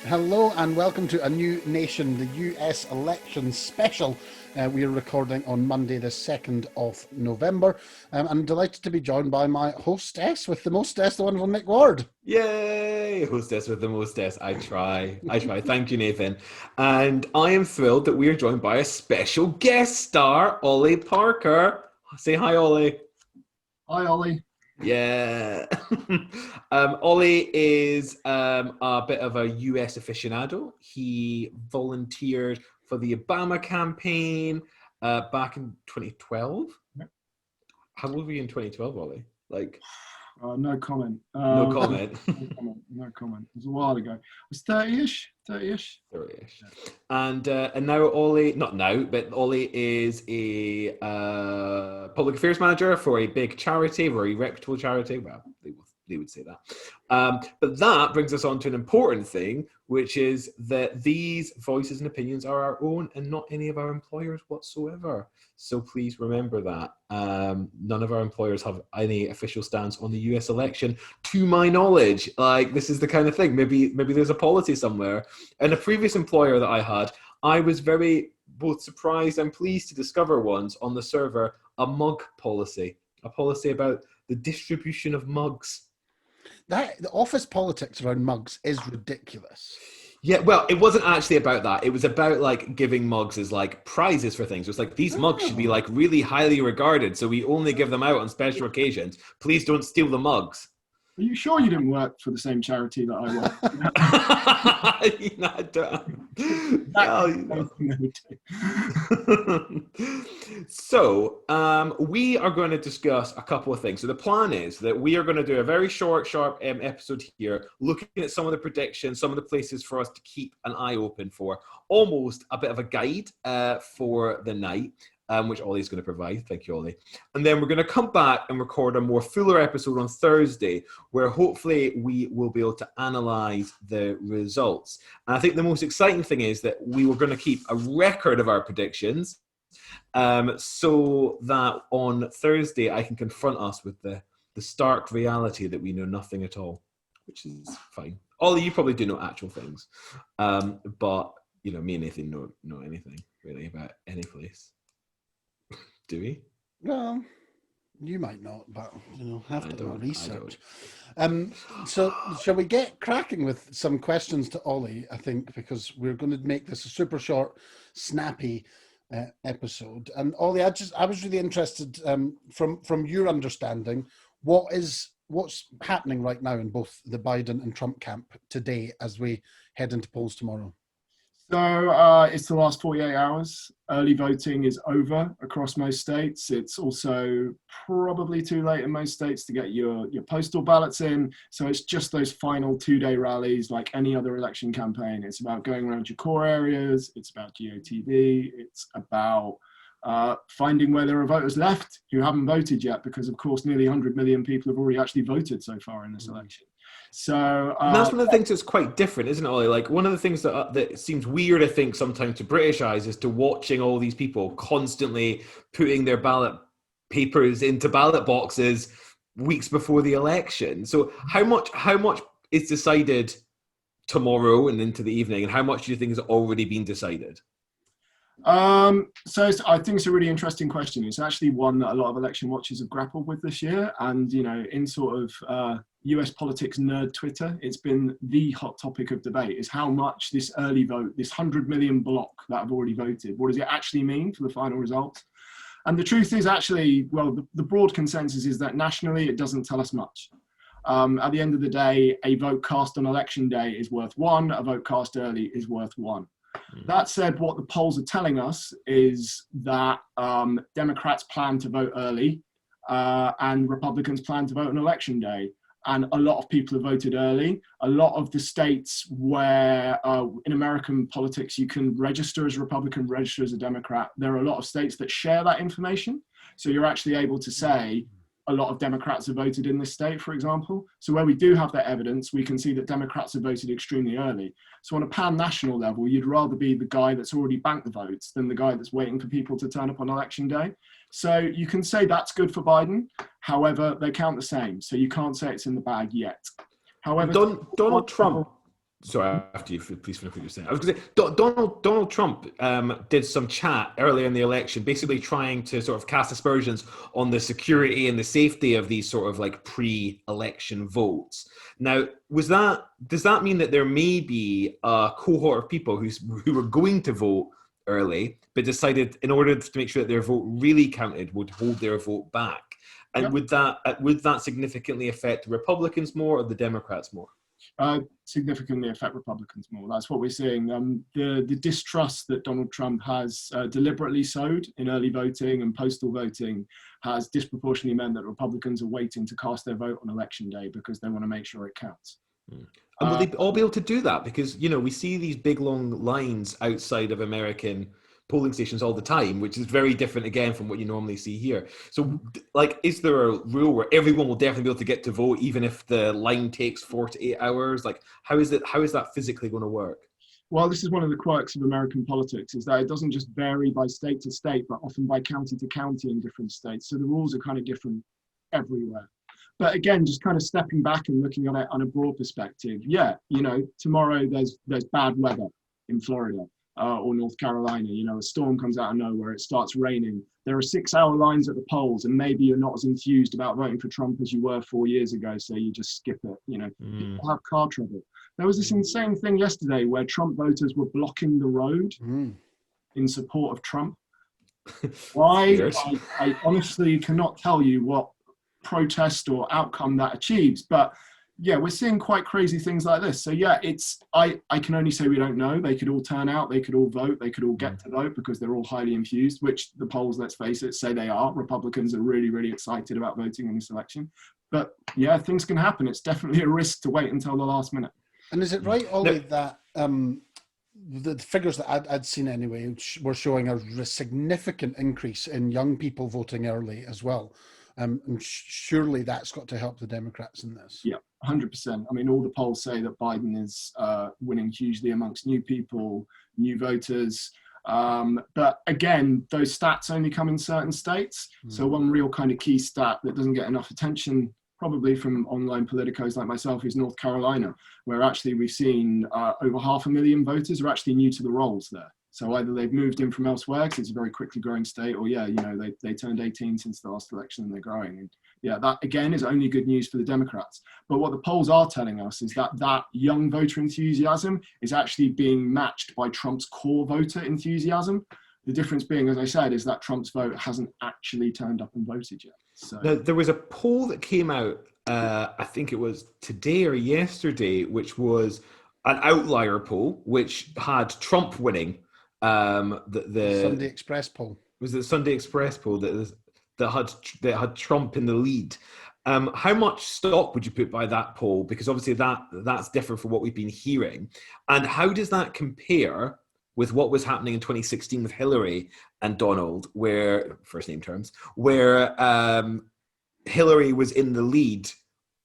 Hello and welcome to A New Nation, the US election special. We are recording on Monday, the 2nd of November. I'm delighted to be joined by my hostess with the mostess, the wonderful Nick Ward. Yay! Hostess with the mostess. I try. Thank you, Nathan. And I am thrilled that we are joined by a special guest star, Olly Parker. Say hi, Olly. Hi, Ollie. Yeah. Olly is a bit of a US aficionado. He volunteered for the Obama campaign back in 2012. How old were you in 2012, Olly? No comment. No comment. No comment. It was a while ago. It was 30-ish. 30-ish. And now Olly, not now, but Olly is a public affairs manager for a big charity, very reputable charity. Well, they would say that. But that brings us on to an important thing, which is that these voices and opinions are our own and not any of our employers whatsoever. So please remember that. None of our employers have any official stance on the US election, to my knowledge. Like, this is the kind of thing. Maybe there's a policy somewhere. And a previous employer that I had, I was very both surprised and pleased to discover once on the server a mug policy, a policy about the distribution of mugs. The office politics around mugs is ridiculous. Yeah, well, it wasn't actually about that. It was about like giving mugs as like prizes for things. It was like these mugs should be like really highly regarded, so we only give them out on special occasions. Please don't steal the mugs. Are you sure you didn't work for the same charity that I work? So we are going to discuss a couple of things. So the plan is that we are going to do a very short, sharp episode here, looking at some of the predictions, some of the places for us to keep an eye open for, almost a bit of a guide for the night. Which Olly's going to provide. Thank you, Olly. And then we're going to come back and record a more fuller episode on Thursday, where hopefully we will be able to analyse the results. And I think the most exciting thing is that we were going to keep a record of our predictions, so that on Thursday I can confront us with the stark reality that we know nothing at all, which is fine. Olly, you probably do know actual things, but me and Nathan don't know anything really about any place. Do we? Well, you might not, but have to do our research. So shall we get cracking with some questions to Olly, I think, because we're going to make this a super short, snappy episode. And Olly, I was really interested from your understanding, what's happening right now in both the Biden and Trump camp today as we head into polls tomorrow? So it's the last 48 hours. Early voting is over across most states. It's also probably too late in most states to get your postal ballots in. So it's just those final 2-day rallies like any other election campaign. It's about going around your core areas. It's about GOTV. It's about finding where there are voters left who haven't voted yet, because of course nearly 100 million people have already actually voted so far in this election. So and that's one of the things that's quite different, isn't it, Olly? Like, one of the things that seems weird, I think, sometimes to British eyes, is to watching all these people constantly putting their ballot papers into ballot boxes weeks before the election. So how much is decided tomorrow and into the evening, and how much do you think has already been decided? So I think it's a really interesting question. It's actually one that a lot of election watchers have grappled with this year. And, in sort of US politics nerd Twitter, it's been the hot topic of debate, is how much this early vote, this 100 million block that have already voted, what does it actually mean for the final results? And the truth is actually, well, the broad consensus is that nationally it doesn't tell us much. At the end of the day, a vote cast on election day is worth 1, a vote cast early is worth 1. That said, what the polls are telling us is that Democrats plan to vote early and Republicans plan to vote on election day. And a lot of people have voted early. A lot of the states where in American politics you can register as a Republican, register as a Democrat, there are a lot of states that share that information. So you're actually able to say a lot of Democrats have voted in this state, for example. So where we do have that evidence, we can see that Democrats have voted extremely early. So on a pan-national level, you'd rather be the guy that's already banked the votes than the guy that's waiting for people to turn up on election day. So you can say that's good for Biden. However, they count the same. So you can't say it's in the bag yet. However, Donald Trump. Sorry, after you, please finish what you're saying. I was going to say, Donald Trump did some chat earlier in the election, basically trying to sort of cast aspersions on the security and the safety of these sort of like pre-election votes. Now, does that mean that there may be a cohort of people who were going to vote early, but decided in order to make sure that their vote really counted, would hold their vote back? And would that significantly affect the Republicans more or the Democrats more? Significantly affect Republicans more. That's what we're seeing. The distrust that Donald Trump has deliberately sowed in early voting and postal voting has disproportionately meant that Republicans are waiting to cast their vote on election day because they want to make sure it counts. And will they all be able to do that? Because, we see these big long lines outside of American polling stations all the time, which is very different again from what you normally see here. So, like, is there a rule where everyone will definitely be able to get to vote even if the line takes 4 to 8 hours? Like, how is that physically going to work? Well, this is one of the quirks of American politics, is that it doesn't just vary by state to state, but often by county to county in different states. So the rules are kind of different everywhere. But again, just kind of stepping back and looking at it on a broad perspective, tomorrow there's bad weather in Florida. Or North Carolina, a storm comes out of nowhere, it starts raining. There are 6-hour lines at the polls, and maybe you're not as enthused about voting for Trump as you were 4 years ago, so you just skip it. People have car trouble. There was this insane thing yesterday where Trump voters were blocking the road in support of Trump. Why? I honestly cannot tell you what protest or outcome that achieves, but yeah, we're seeing quite crazy things like this. So yeah, I can only say we don't know. They could all turn out, they could all vote, they could all get to vote because they're all highly infused, which the polls, let's face it, say they are. Republicans are really, really excited about voting in this election. But yeah, things can happen. It's definitely a risk to wait until the last minute. And is it right, Olly, that the figures that I'd seen anyway were showing a significant increase in young people voting early as well? And surely that's got to help the Democrats in this. Yeah, 100%. I mean, all the polls say that Biden is winning hugely amongst new people, new voters. But again, those stats only come in certain states. So one real kind of key stat that doesn't get enough attention, probably from online politicos like myself, is North Carolina, where actually we've seen over 500,000 voters are actually new to the rolls there. So either they've moved in from elsewhere because it's a very quickly growing state, or they turned 18 since the last election and they're growing. And yeah, that again is only good news for the Democrats. But what the polls are telling us is that young voter enthusiasm is actually being matched by Trump's core voter enthusiasm. The difference being, as I said, is that Trump's vote hasn't actually turned up and voted yet. So now, there was a poll that came out, I think it was today or yesterday, which was an outlier poll, which had Trump winning. The Sunday Express poll. Was it the Sunday Express poll that had Trump in the lead? How much stock would you put by that poll? Because obviously that's different from what we've been hearing. And how does that compare with what was happening in 2016 with Hillary and Donald, where first name terms, where Hillary was in the lead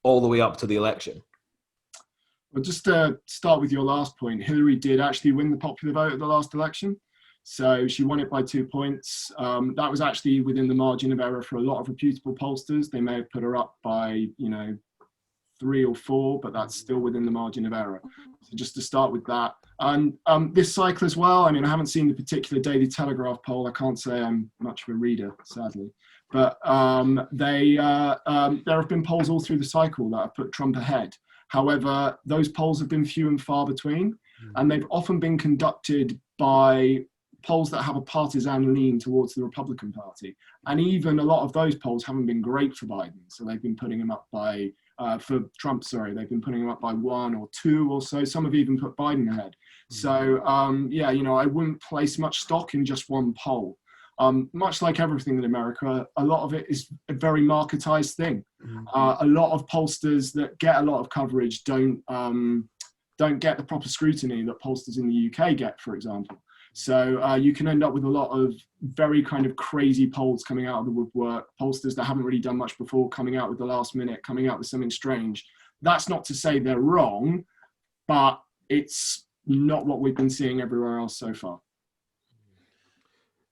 all the way up to the election? Well, just to start with your last point, Hillary did actually win the popular vote at the last election. So she won it by 2 points. That was actually within the margin of error for a lot of reputable pollsters. They may have put her up by, 3 or 4, but that's still within the margin of error. So just to start with that. And this cycle as well, I mean, I haven't seen the particular Daily Telegraph poll. I can't say I'm much of a reader, sadly. But there have been polls all through the cycle that have put Trump ahead. However, those polls have been few and far between, and they've often been conducted by polls that have a partisan lean towards the Republican Party. And even a lot of those polls haven't been great for Biden. So they've been putting him up by, for Trump, they've been putting him up by 1 or 2 or so. Some have even put Biden ahead. So, I wouldn't place much stock in just one poll. Much like everything in America, a lot of it is a very marketized thing. A lot of pollsters that get a lot of coverage don't get the proper scrutiny that pollsters in the UK get, for example. So you can end up with a lot of very kind of crazy polls coming out of the woodwork, pollsters that haven't really done much before coming out with the last minute, coming out with something strange. That's not to say they're wrong, but it's not what we've been seeing everywhere else so far.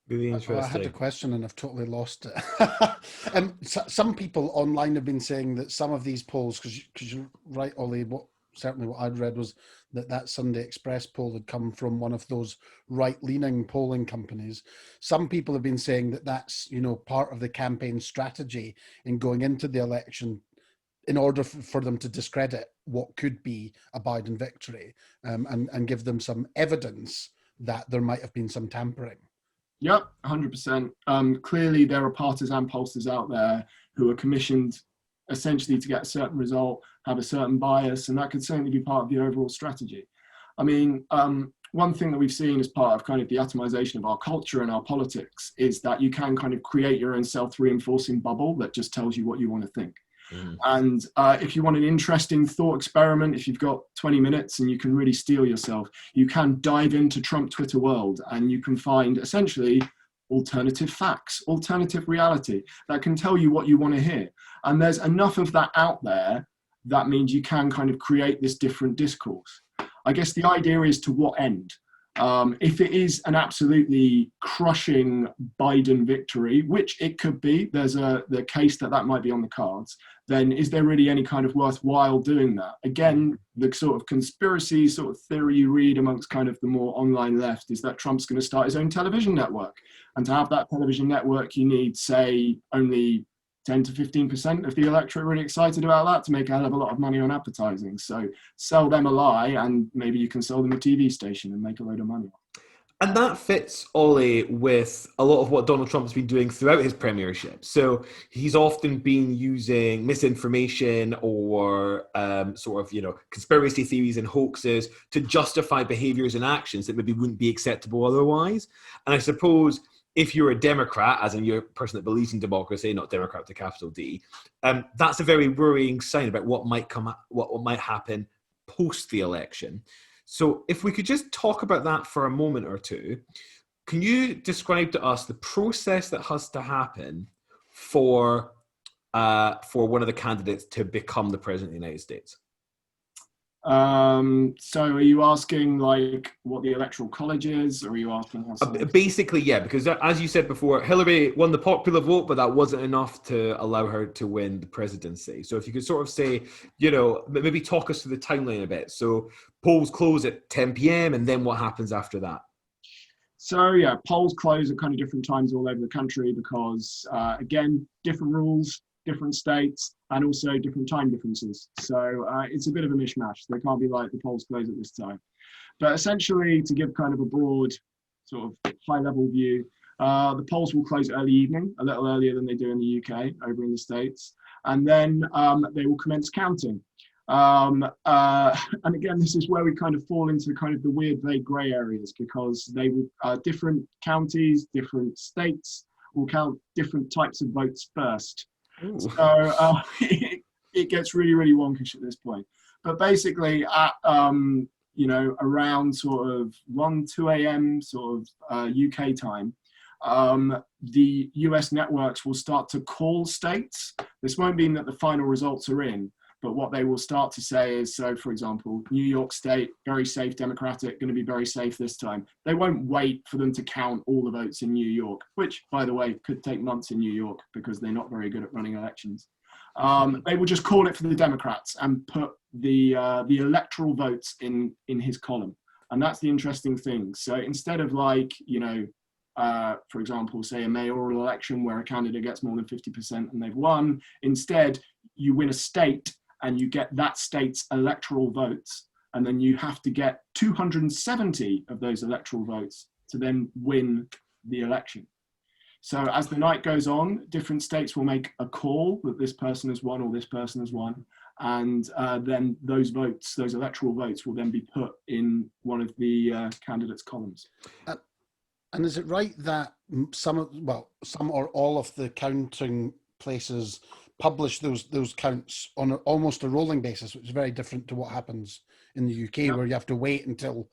Really interesting. I had a question and I've totally lost it. Some people online have been saying that some of these polls, because you're right, Olly, what certainly what I'd read was that Sunday Express poll had come from one of those right-leaning polling companies. Some people have been saying that that's, part of the campaign strategy in going into the election in order for them to discredit what could be a Biden victory, and give them some evidence that there might have been some tampering. Yep, 100%. Clearly, there are partisan pollsters out there who are commissioned essentially to get a certain result, have a certain bias, and that could certainly be part of the overall strategy. I mean, one thing that we've seen as part of kind of the atomization of our culture and our politics is that you can kind of create your own self-reinforcing bubble that just tells you what you want to think. And if you want an interesting thought experiment, if you've got 20 minutes and you can really steel yourself, you can dive into Trump Twitter world and you can find essentially alternative facts, alternative reality that can tell you what you want to hear. And there's enough of that out there that means you can kind of create this different discourse. I guess the idea is to what end? If it is an absolutely crushing Biden victory, which it could be, there's the case that might be on the cards, then is there really any kind of worthwhile doing that? Again, the sort of conspiracy sort of theory you read amongst kind of the more online left is that Trump's going to start his own television network. And to have that television network, you need, say, only 10 to 15% of the electorate really excited about that to make a hell of a lot of money on advertising. So sell them a lie and maybe you can sell them a TV station and make a load of money. And that fits, Olly, with a lot of what Donald Trump's been doing throughout his premiership. So he's often been using misinformation or conspiracy theories and hoaxes to justify behaviors and actions that maybe wouldn't be acceptable otherwise. And I suppose if you're a Democrat, as in you're a person that believes in democracy, not Democrat with a capital D, that's a very worrying sign about what might happen post the election. So if we could just talk about that for a moment or two, can you describe to us the process that has to happen for one of the candidates to become the president of the United States? So are you asking like what the electoral college is, or are you asking how basically, yeah, because as you said before, Hillary won the popular vote, but that wasn't enough to allow her to win the presidency. So if you could sort of say, maybe talk us through the timeline a bit. So polls close at 10 p.m. and then what happens after that? So yeah, polls close at kind of different times all over the country because again, different rules, different states, and also different time differences. So it's a bit of a mishmash. They can't be like the polls close at this time. But essentially, to give kind of a broad sort of high-level view, the polls will close early evening, a little earlier than they do in the UK, over in the States. And then they will commence counting. And again, this is where we kind of fall into kind of the weird, vague grey areas because they will, different counties, different states will count different types of votes first. Ooh. So it gets really, really wonkish at this point. But basically, at around sort of 2 a.m. sort of UK time, the US networks will start to call states. This won't mean that the final results are in, but what they will start to say is, so for example, New York State, very safe Democratic, going to be very safe this time. They won't wait for them to count all the votes in New York, which, by the way, could take months in New York because they're not very good at running elections. They will just call it for the Democrats and put the electoral votes in his column. And that's the interesting thing. So instead of like, for example, say a mayoral election where a candidate gets more than 50% and they've won, instead you win a state and you get that state's electoral votes, and then you have to get 270 of those electoral votes to then win the election. So as the night goes on, different states will make a call that this person has won or this person has won, and then those votes, those electoral votes, will then be put in one of the candidates' columns. And is it right that some or all of the counting places publish those counts on almost a rolling basis, which is very different to what happens in the UK, yep, where you have to wait until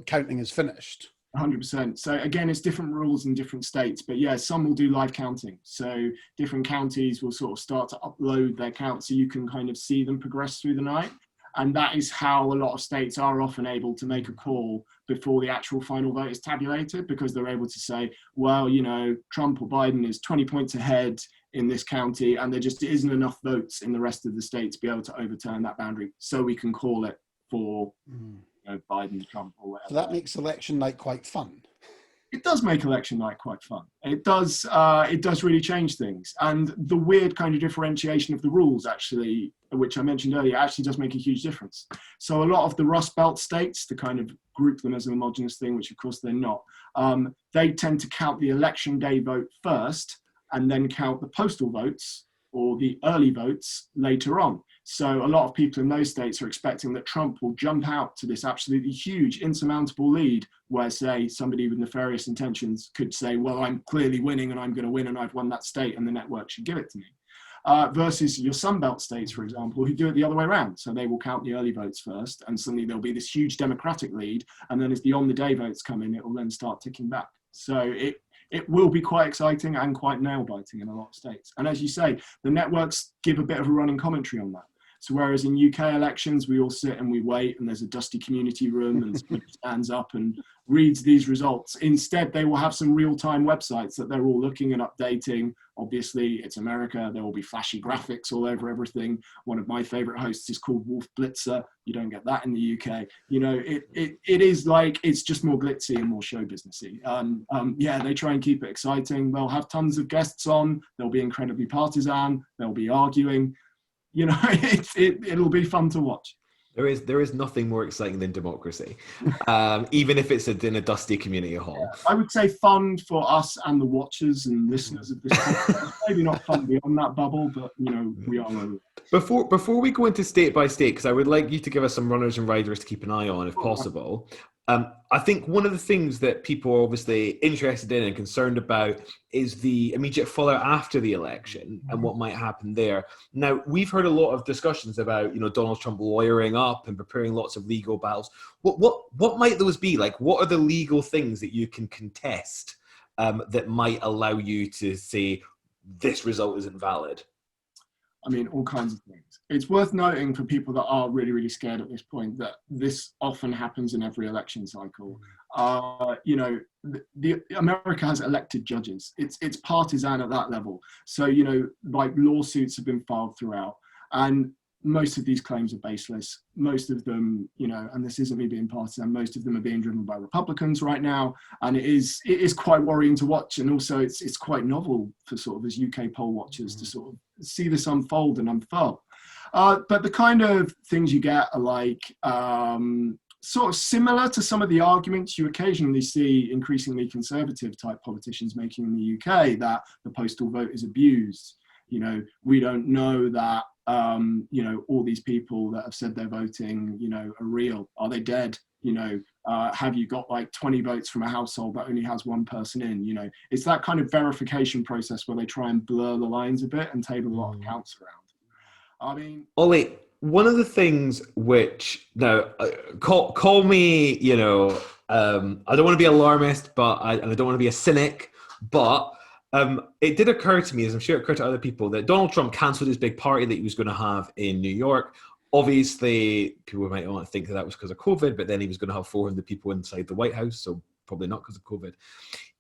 counting is finished? 100%. So again, it's different rules in different states, but yeah, some will do live counting. So different counties will sort of start to upload their counts so you can kind of see them progress through the night. And that is how a lot of states are often able to make a call before the actual final vote is tabulated, because they're able to say, well, Trump or Biden is 20 points ahead in this county, and there just isn't enough votes in the rest of the state to be able to overturn that boundary, so we can call it for Biden, Trump, or whatever. So that makes election night quite fun. It does make election night quite fun. It does really change things. And the weird kind of differentiation of the rules, actually, which I mentioned earlier, actually does make a huge difference. So a lot of the Rust Belt states, to kind of group them as a homogenous thing, which of course they're not, they tend to count the election day vote first and then count the postal votes or the early votes later on. So a lot of people in those states are expecting that Trump will jump out to this absolutely huge, insurmountable lead where, say, somebody with nefarious intentions could say, well, I'm clearly winning and I'm going to win and I've won that state and the network should give it to me. Versus your Sunbelt states, for example, who do it the other way around. So they will count the early votes first and suddenly there'll be this huge Democratic lead. And then as the on-the-day votes come in, it will then start ticking back. So it will be quite exciting and quite nail-biting in a lot of states. And as you say, the networks give a bit of a running commentary on that. So whereas in UK elections, we all sit and we wait and there's a dusty community room and somebody stands up and reads these results. Instead, they will have some real-time websites that they're all looking and updating. Obviously, it's America. There will be flashy graphics all over everything. One of my favorite hosts is called Wolf Blitzer. You don't get that in the UK. You know, it is like, it's just more glitzy and more show businessy. Yeah, they try and keep it exciting. They'll have tons of guests on. They'll be incredibly partisan. They'll be arguing. You know, it'll be fun to watch. There is nothing more exciting than democracy, even if it's in a dusty community hall. I would say fun for us and the watchers and listeners of this podcast. Maybe not fun beyond that bubble, but you know, we are over it. Before we go into state by state, because I would like you to give us some runners and riders to keep an eye on, if possible. I think one of the things that people are obviously interested in and concerned about is the immediate fallout after the election and what might happen there. Now, we've heard a lot of discussions about, you know, Donald Trump lawyering up and preparing lots of legal battles. What might those be? Like, what are the legal things that you can contest that might allow you to say this result isn't valid? I mean, all kinds of things. It's worth noting for people that are really, really scared at this point that this often happens in every election cycle. You know, America has elected judges. It's partisan at that level. So, you know, like lawsuits have been filed throughout, and most of these claims are baseless. Most of them, you know, and this isn't me being partisan, most of them are being driven by Republicans right now. And it is quite worrying to watch. And also it's quite novel for sort of as UK poll watchers to sort of see this unfold and unfurl. But the kind of things you get are like sort of similar to some of the arguments you occasionally see increasingly conservative type politicians making in the UK, that the postal vote is abused. You know, we don't know that, you know, all these people that have said they're voting, you know, are real. Are they dead? You know, have you got like 20 votes from a household that only has one person in? You know, it's that kind of verification process where they try and blur the lines a bit and table a lot of counts around. I mean, Ollie, one of the things which now call me, you know, I don't want to be alarmist, but I don't want to be a cynic, but it did occur to me, as I'm sure it occurred to other people, that Donald Trump cancelled his big party that he was going to have in New York. Obviously, people might want to think that was because of COVID, but then he was going to have 400 people inside the White House, so probably not because of COVID.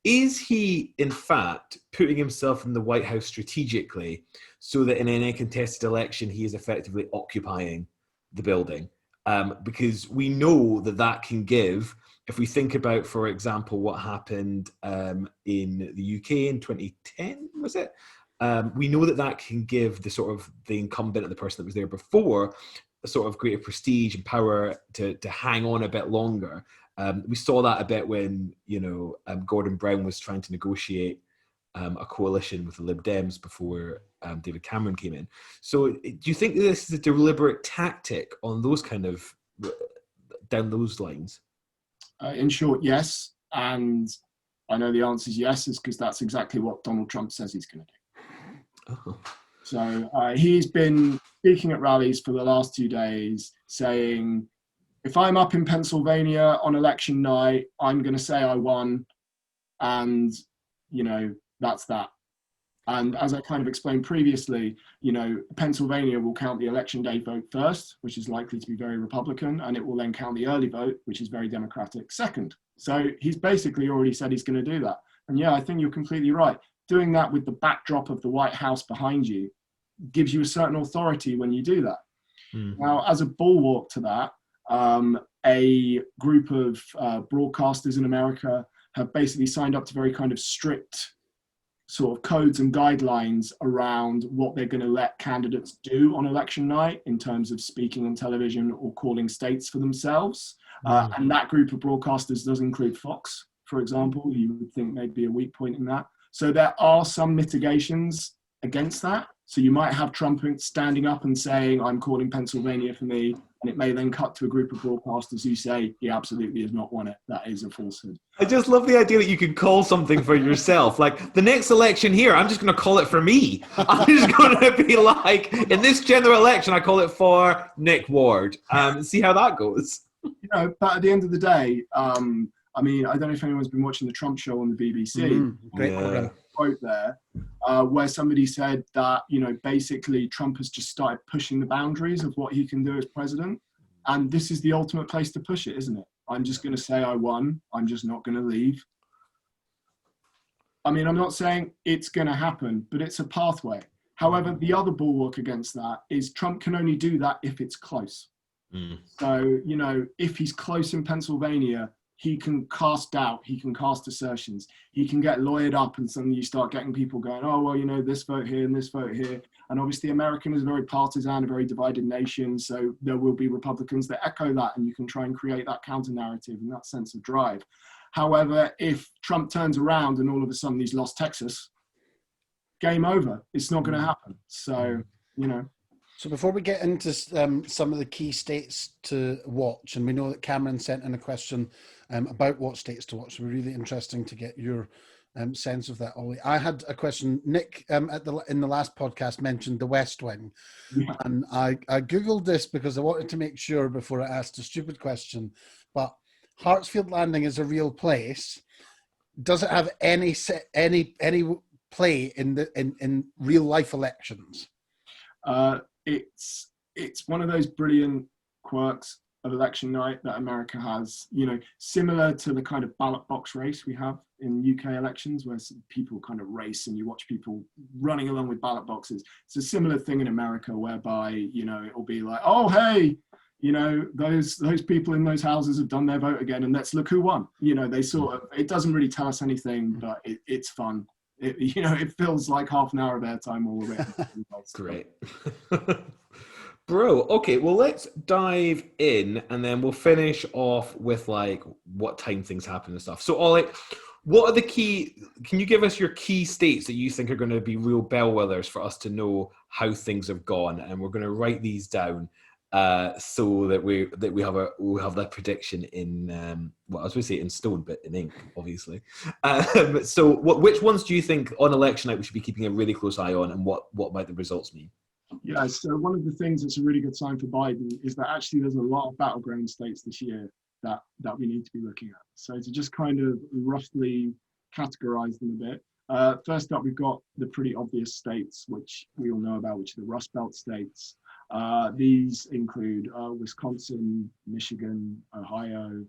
Is he, in fact, putting himself in the White House strategically so that in any contested election, he is effectively occupying the building? Because we know that can give, if we think about, for example, what happened in the UK in 2010, was it? We know that can give the sort of the incumbent and the person that was there before a sort of greater prestige and power to hang on a bit longer. We saw that a bit when, you know, Gordon Brown was trying to negotiate a coalition with the Lib Dems before David Cameron came in. So do you think this is a deliberate tactic on those kind of, down those lines? In short, yes. And I know the answer is yes, is because that's exactly what Donald Trump says he's going to do. Oh. So he's been speaking at rallies for the last 2 days saying, if I'm up in Pennsylvania on election night, I'm going to say I won. And, you know, that's that. And as I kind of explained previously, you know, Pennsylvania will count the election day vote first, which is likely to be very Republican, and it will then count the early vote, which is very Democratic, second. So he's basically already said he's going to do that. And yeah, I think you're completely right. doing that with the backdrop of the White House behind you gives you a certain authority when you do that. Now, as a bulwark to that, a group of broadcasters in America have basically signed up to very kind of strict sort of codes and guidelines around what they're going to let candidates do on election night in terms of speaking on television or calling states for themselves. And that group of broadcasters does include Fox, for example. You would think maybe a weak point in that. So there are some mitigations against that. So you might have Trump standing up and saying, I'm calling Pennsylvania for me. And it may then cut to a group of broadcasters who say, he absolutely has not won it. That is a falsehood. I just love the idea that you can call something for yourself. Like, the next election here, I'm just going to call it for me. I'm just going to be like, in this general election, I call it for Nick Ward. See how that goes. But at the end of the day, I mean, I don't know if anyone's been watching the Trump show on the BBC. Great program. Quote there, where somebody said that, basically Trump has just started pushing the boundaries of what he can do as president. And this is the ultimate place to push it, isn't it? I'm just going to say I won. I'm just not going to leave. I mean, I'm not saying it's going to happen, but it's a pathway. However, the other bulwark against that is Trump can only do that if it's close. So, if he's close in Pennsylvania, he can cast doubt, he can cast assertions, he can get lawyered up, and suddenly you start getting people going, oh, well, this vote here and this vote here. And obviously America is a very partisan, a very divided nation, so there will be Republicans that echo that, and you can try and create that counter-narrative and that sense of drive. However, if Trump turns around and all of a sudden he's lost Texas, game over. It's not going to happen. So, So before we get into some of the key states to watch, and we know that Cameron sent in a question about what states to watch, so we're really interesting to get your sense of that, Ollie. I had a question. Nick, in the last podcast, mentioned the West Wing, and I Googled this because I wanted to make sure before I asked a stupid question, but Hartsfield Landing is a real place. Does it have any play in real life elections? It's one of those brilliant quirks of election night that America has, similar to the kind of ballot box race we have in UK elections, where people kind of race and you watch people running along with ballot boxes. It's a similar thing in America whereby, it'll be like, oh, hey, those people in those houses have done their vote again, and let's look who won. They sort of, it doesn't really tell us anything, but it's fun. It feels like half an hour of airtime all the way. Great. Bro, okay, well, let's dive in and then we'll finish off with like what time things happen and stuff. So, Ollie, what are can you give us your key states that you think are going to be real bellwethers for us to know how things have gone? And we're going to write these down so that we'll have that prediction in I was going to say in stone, but in ink, obviously. So which ones do you think on election night we should be keeping a really close eye on, and what might the results mean? Yeah, so one of the things that's a really good sign for Biden is that actually there's a lot of battleground states this year that we need to be looking at. So to just kind of roughly categorize them a bit. First up, we've got the pretty obvious states, which we all know about, which are the Rust Belt states. These include Wisconsin, Michigan, Ohio,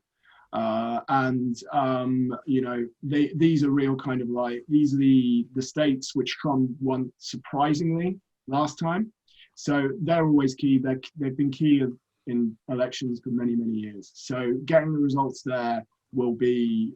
these are real kind of like, these are the states which Trump won surprisingly last time. So they're always key. They've been key in elections for many, many years. So getting the results there will be,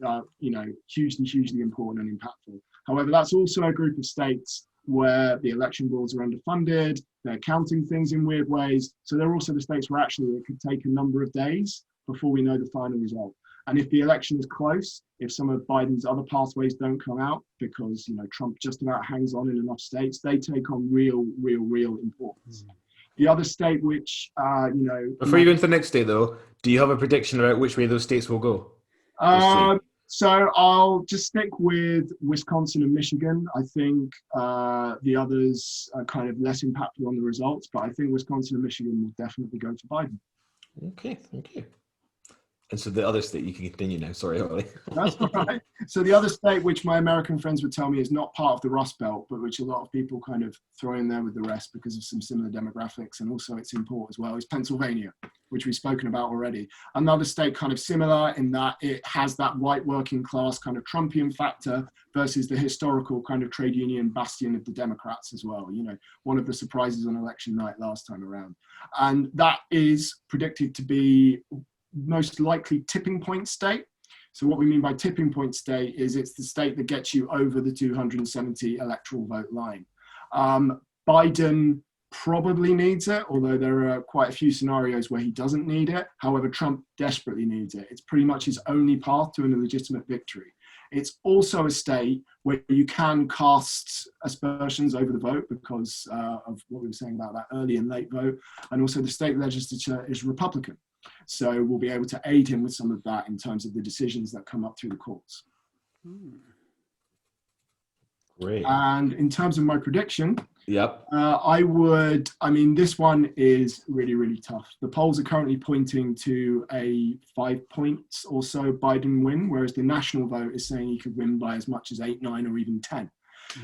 hugely, hugely important and impactful. However, that's also a group of states where the election boards are underfunded, they're counting things in weird ways. So they're also the states where actually it could take a number of days before we know the final result. And if the election is close, if some of Biden's other pathways don't come out because, Trump just about hangs on in enough states, they take on real importance. The other state which, Before you go into the next state though, do you have a prediction about which way those states will go? So I'll just stick with Wisconsin and Michigan. I think the others are kind of less impactful on the results, but I think Wisconsin and Michigan will definitely go for Biden. Okay, thank you. And so the other state, you can continue now. Sorry, Ollie. That's all right. So the other state, which my American friends would tell me is not part of the Rust Belt, but which a lot of people kind of throw in there with the rest because of some similar demographics, and also its import as well, is Pennsylvania. which we've spoken about already. Another state kind of similar in that it has that white working class kind of Trumpian factor versus the historical kind of trade union bastion of the Democrats as well. You know, one of the surprises on election night last time around. And that is predicted to be most likely tipping point state. So what we mean by tipping point state is it's the state that gets you over the 270 electoral vote line. Biden probably needs it, although there are quite a few scenarios where he doesn't need it. However, Trump desperately needs it. It's pretty much his only path to an illegitimate victory. It's also a state where you can cast aspersions over the vote because of what we were saying about that early and late vote. And also the state legislature is Republican. So we'll be able to aid him with some of that in terms of the decisions that come up through the courts. Great. And in terms of my prediction, yep. I mean, this one is really, really tough. The polls are currently pointing to a 5 points or so Biden win, whereas the national vote is saying he could win by as much as 8, 9, or even 10.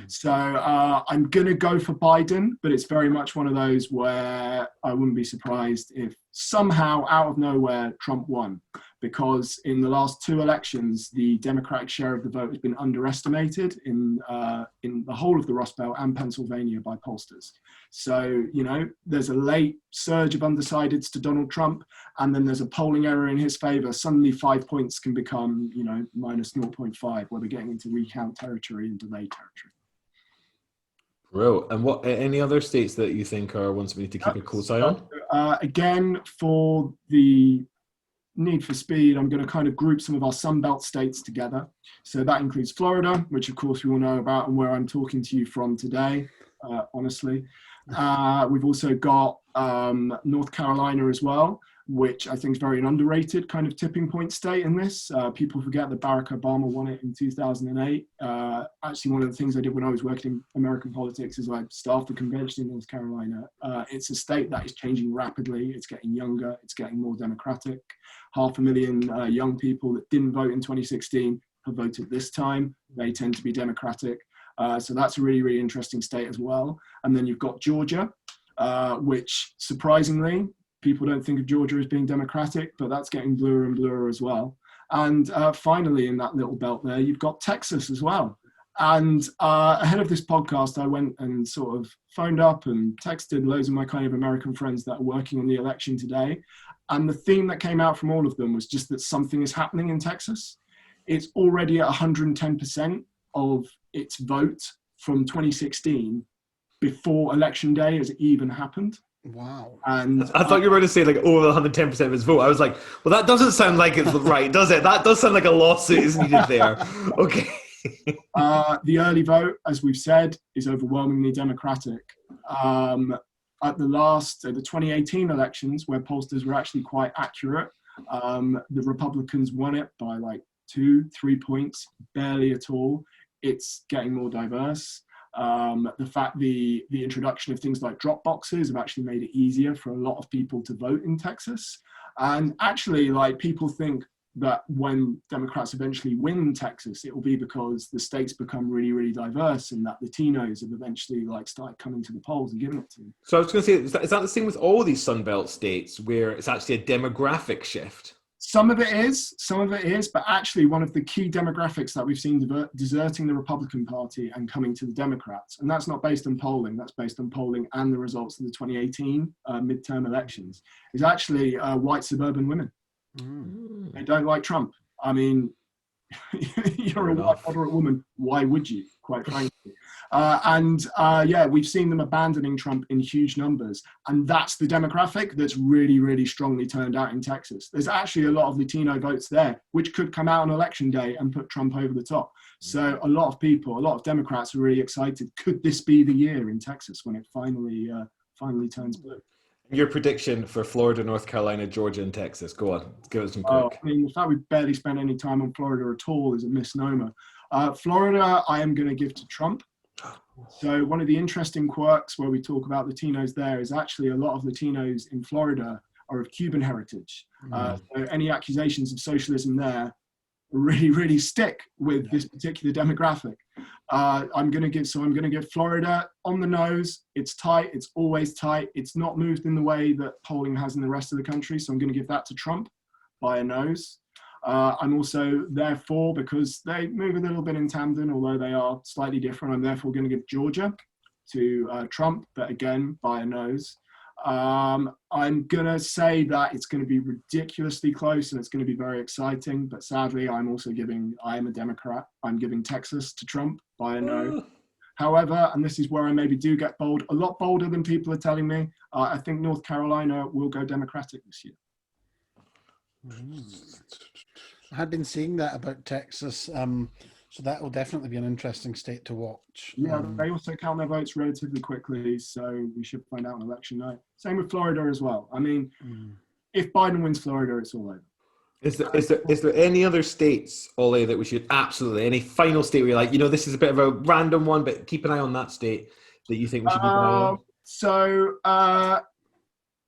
So I'm going to go for Biden, but it's very much one of those where I wouldn't be surprised if somehow out of nowhere Trump won, because in the last 2 elections, the Democratic share of the vote has been underestimated in the whole of the Rust Belt and Pennsylvania by pollsters. So, you know, there's a late surge of undecideds to Donald Trump, and then there's a polling error in his favor. Suddenly 5 points can become, you know, minus 0.5, where we're getting into recount territory and delay territory. Bro, and what any other states that you think are ones we need to keep a close eye on? Again, for the need for speed, I'm going to kind of group some of our Sunbelt states together. So that includes Florida, which of course we all know about and where I'm talking to you from today, honestly. We've also got North Carolina as well, which I think is very an underrated kind of tipping point state in this. People forget that Barack Obama won it in 2008. Actually, one of the things I did when I was working in American politics is I staffed the convention in North Carolina. It's a state that is changing rapidly. It's getting younger. It's getting more democratic. 500,000 young people that didn't vote in 2016 have voted this time. They tend to be Democratic. So that's a really, really interesting state as well. And then you've got Georgia, which surprisingly, people don't think of Georgia as being Democratic, but that's getting bluer and bluer as well. And finally, in that little belt there, you've got Texas as well. And ahead of this podcast, I went and sort of phoned up and texted loads of my kind of American friends that are working on the election today. And the theme that came out from all of them was just that something is happening in Texas. It's already at 110% of its vote from 2016 before election day has even happened. Wow. And I thought you were going to say like over 110% of his vote. I was like, well, that doesn't sound like it's right, does it? That does sound like a lawsuit is needed there. Okay. The early vote, as we've said, is overwhelmingly Democratic. At the 2018 elections, where pollsters were actually quite accurate, the Republicans won it by like 2-3 points, barely at all. It's getting more diverse. The fact the introduction of things like drop boxes have actually made it easier for a lot of people to vote in Texas. And actually, like, people think that when Democrats eventually win Texas, it will be because the state's become really, really diverse and that Latinos have eventually like started coming to the polls and giving it to them. So I was going to say, is that the same with all these Sunbelt states where it's actually a demographic shift? Some of it is, but actually one of the key demographics that we've seen deserting the Republican Party and coming to the Democrats, and that's not based on polling, that's based on polling and the results of the 2018 midterm elections, is actually white suburban women. Mm. They don't like Trump. I mean, you're a white moderate woman, why would you, quite frankly? Yeah, we've seen them abandoning Trump in huge numbers. And that's the demographic that's really, really strongly turned out in Texas. There's actually a lot of Latino votes there, which could come out on election day and put Trump over the top. So a lot of people, a lot of Democrats are really excited. Could this be the year in Texas when it finally turns blue? Your prediction for Florida, North Carolina, Georgia, and Texas. Go on, give us some quick. I mean, the fact we've barely spent any time on Florida at all is a misnomer. Florida, I am going to give to Trump. So one of the interesting quirks where we talk about Latinos there is actually a lot of Latinos in Florida are of Cuban heritage. So any accusations of socialism there really stick with this particular demographic. I'm going to give Florida on the nose. It's tight. It's always tight. It's not moved in the way that polling has in the rest of the country. So I'm going to give that to Trump by a nose. I'm also therefore, because they move a little bit in tandem, although they are slightly different, I'm therefore going to give Georgia to Trump, but again, by a nose. I'm going to say that it's going to be ridiculously close and it's going to be very exciting, but sadly, I am a Democrat. I'm giving Texas to Trump by a no. However, and this is where I maybe do get bold, a lot bolder than people are telling me, I think North Carolina will go Democratic this year. I had been seeing that about Texas, so that will definitely be an interesting state to watch. Yeah, they also count their votes relatively quickly, so we should find out on election night. Same with Florida as well. I mean, if Biden wins Florida, it's all over. Is there any other states, Ollie, that we should absolutely, any final state where you're like, this is a bit of a random one, but keep an eye on that state that you think we should keep an eye on? So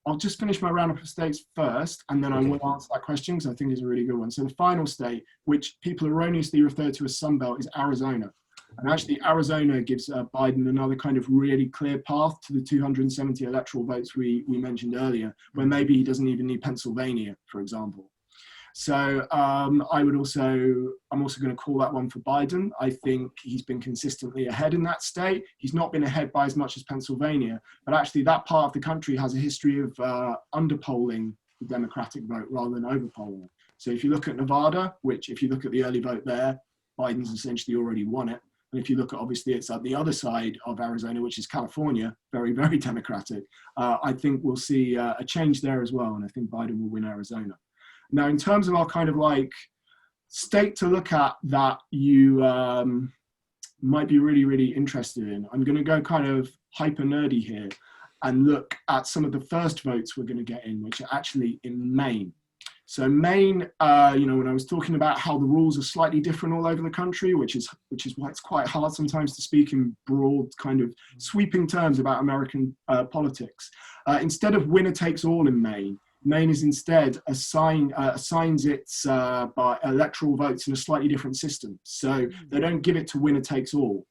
I'll just finish my roundup of states first, and then I will answer that question because I think it's a really good one. So the final state, which people erroneously refer to as Sunbelt, is Arizona. And actually, Arizona gives Biden another kind of really clear path to the 270 electoral votes we mentioned earlier, where maybe he doesn't even need Pennsylvania, for example. So I'm also going to call that one for Biden. I think he's been consistently ahead in that state. He's not been ahead by as much as Pennsylvania, but actually that part of the country has a history of underpolling the Democratic vote rather than overpolling. So if you look at Nevada, which if you look at the early vote there, Biden's essentially already won it. And if you look at, obviously, it's at the other side of Arizona, which is California, very, very Democratic. I think we'll see a change there as well. And I think Biden will win Arizona. Now, in terms of our kind of like state to look at that you might be really, really interested in, I'm going to go kind of hyper nerdy here and look at some of the first votes we're going to get in, which are actually in Maine. So Maine, when I was talking about how the rules are slightly different all over the country, which is why it's quite hard sometimes to speak in broad kind of sweeping terms about American politics. Instead of winner takes all in Maine, Maine is instead assigns its by electoral votes in a slightly different system. So they don't give it to winner takes all.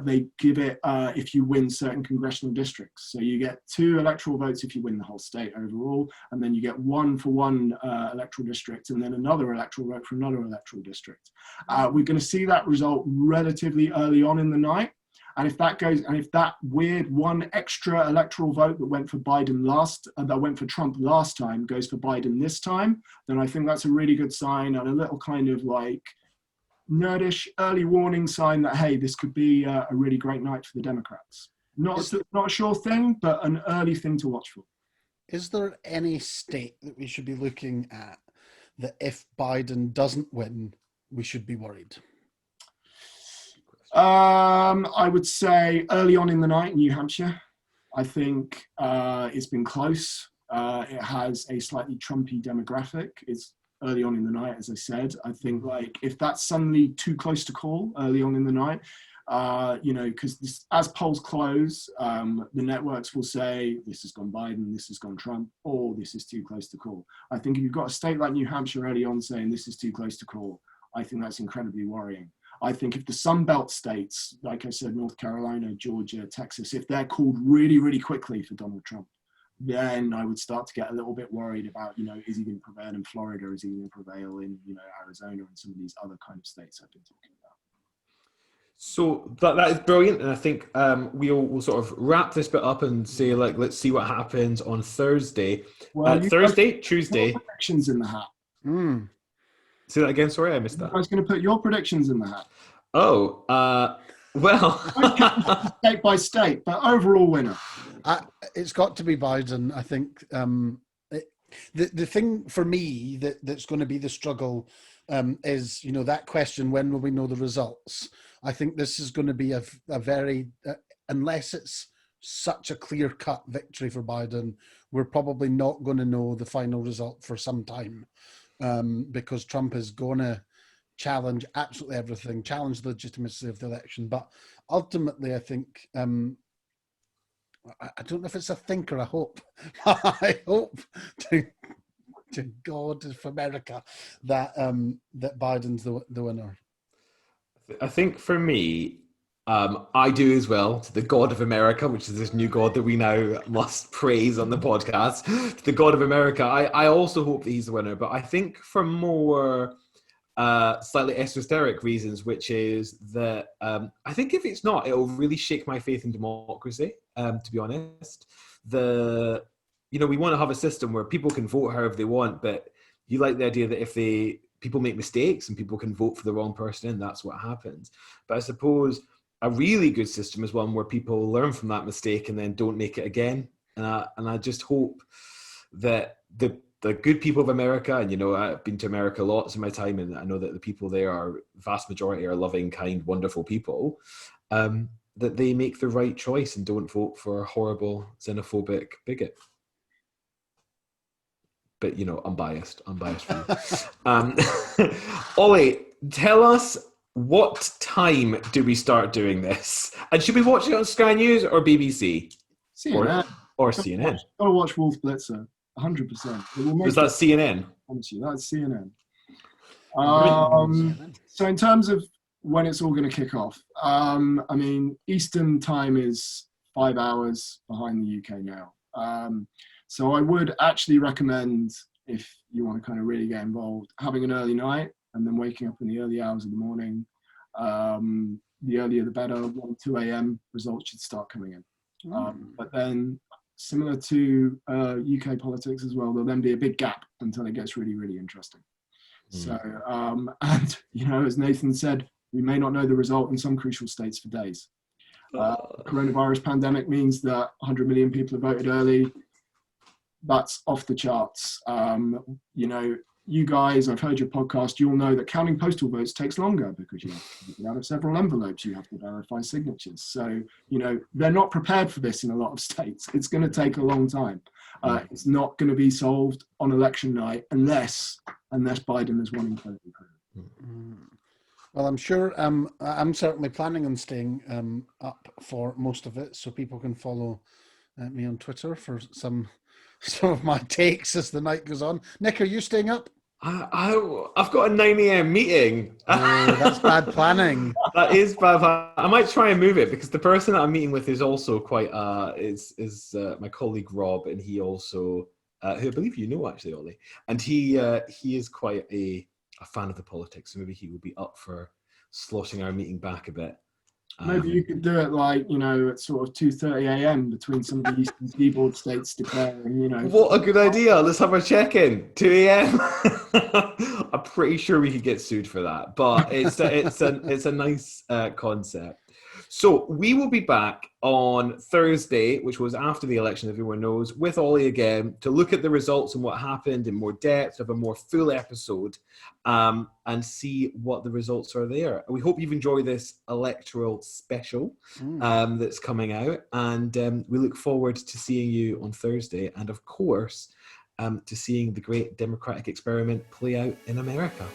They give it if you win certain congressional districts. So you get 2 electoral votes if you win the whole state overall, and then you get 1 for one electoral district, and then another electoral vote for another electoral district. We're going to see that result relatively early on in the night. And if that weird 1 extra electoral vote that went for Trump last time goes for Biden this time, then I think that's a really good sign and a little kind of like nerdish early warning sign that, hey, this could be a really great night for the Democrats. Not a sure thing, but an early thing to watch for. Is there any state that we should be looking at that if Biden doesn't win, we should be worried? I would say early on in the night, New Hampshire. I think it's been close. It has a slightly Trumpy demographic. It's early on in the night, as I said. I think like if that's suddenly too close to call early on in the night, because as polls close, the networks will say this has gone Biden, this has gone Trump, or this is too close to call. I think if you've got a state like New Hampshire early on saying this is too close to call, I think that's incredibly worrying. I think if the Sunbelt states, like I said, North Carolina, Georgia, Texas, if they're called really, really quickly for Donald Trump, then I would start to get a little bit worried about, is he going to prevail in Florida? Is he going to prevail in, Arizona and some of these other kind of states I've been talking about? So that is brilliant. And I think we'll sort of wrap this bit up and say, like, let's see what happens on Thursday. Well, Tuesday. Predictions in the hat. Say that again. Sorry, I missed that. I was going to put your predictions in the hat. Oh, well. State by state, but overall winner. It's got to be Biden. I think the thing for me that's going to be the struggle is, that question, when will we know the results? I think this is going to be a very, unless it's such a clear-cut victory for Biden, we're probably not going to know the final result for some time. Because Trump is going to challenge absolutely everything, challenge the legitimacy of the election. But ultimately, I think, I don't know if it's a think or a hope. I hope to God of America that that Biden's the winner? I think for me, I do as well, to the God of America, which is this new God that we now must praise on the podcast. To the God of America, I also hope that he's the winner, but I think for more slightly esoteric reasons, which is that I think if it's not, it'll really shake my faith in democracy, to be honest. We want to have a system where people can vote however they want, but you like the idea that if people make mistakes and people can vote for the wrong person, and that's what happens. But I suppose a really good system is one where people learn from that mistake and then don't make it again. And I just hope that the good people of America, and I've been to America lots in my time, and I know that the people there vast majority are loving, kind, wonderful people, that they make the right choice and don't vote for a horrible, xenophobic bigot. But unbiased for you. Ollie, tell us, what time do we start doing this? And should we watch it on Sky News or BBC? CNN. Or CNN? Gotta watch Wolf Blitzer, 100%. Was that CNN? Honestly, that's CNN. So in terms of when it's all going to kick off, Eastern time is 5 hours behind the UK now. So I would actually recommend, if you want to kind of really get involved, having an early night and then waking up in the early hours of the morning. The earlier the better. 1, 2 a.m. results should start coming in. But then, similar to UK politics as well, there'll then be a big gap until it gets really, really interesting. So, and as Nathan said, we may not know the result in some crucial states for days. Coronavirus pandemic means that 100 million people have voted early. That's off the charts. You guys, I've heard your podcast, you'll know that counting postal votes takes longer because you have to get it out of several envelopes, you have to verify signatures. So, they're not prepared for this in a lot of states. It's going to take a long time. It's not going to be solved on election night unless Biden is wanting to. Well, I'm sure I'm certainly planning on staying up for most of it, so people can follow me on Twitter for some of my takes as the night goes on. Nick, are you staying up? I've got a 9 a.m. meeting. Oh, that's bad planning. That is bad. I might try and move it because the person that I'm meeting with is also quite is my colleague Rob, and he also who I believe actually, Ollie, and he is quite a fan of the politics, so maybe he will be up for slotting our meeting back a bit. Maybe you could do it at sort of 2:30 a.m. between some of the Eastern Seaboard states declaring, What a good idea. Let's have a check-in. 2 a.m. I'm pretty sure we could get sued for that, but it's a nice concept. So we will be back on Thursday, which was after the election, everyone knows, with Ollie again to look at the results and what happened in more depth, have a more full episode, and see what the results are there. We hope you've enjoyed this electoral special that's coming out, and we look forward to seeing you on Thursday, and of course, to seeing the great democratic experiment play out in America.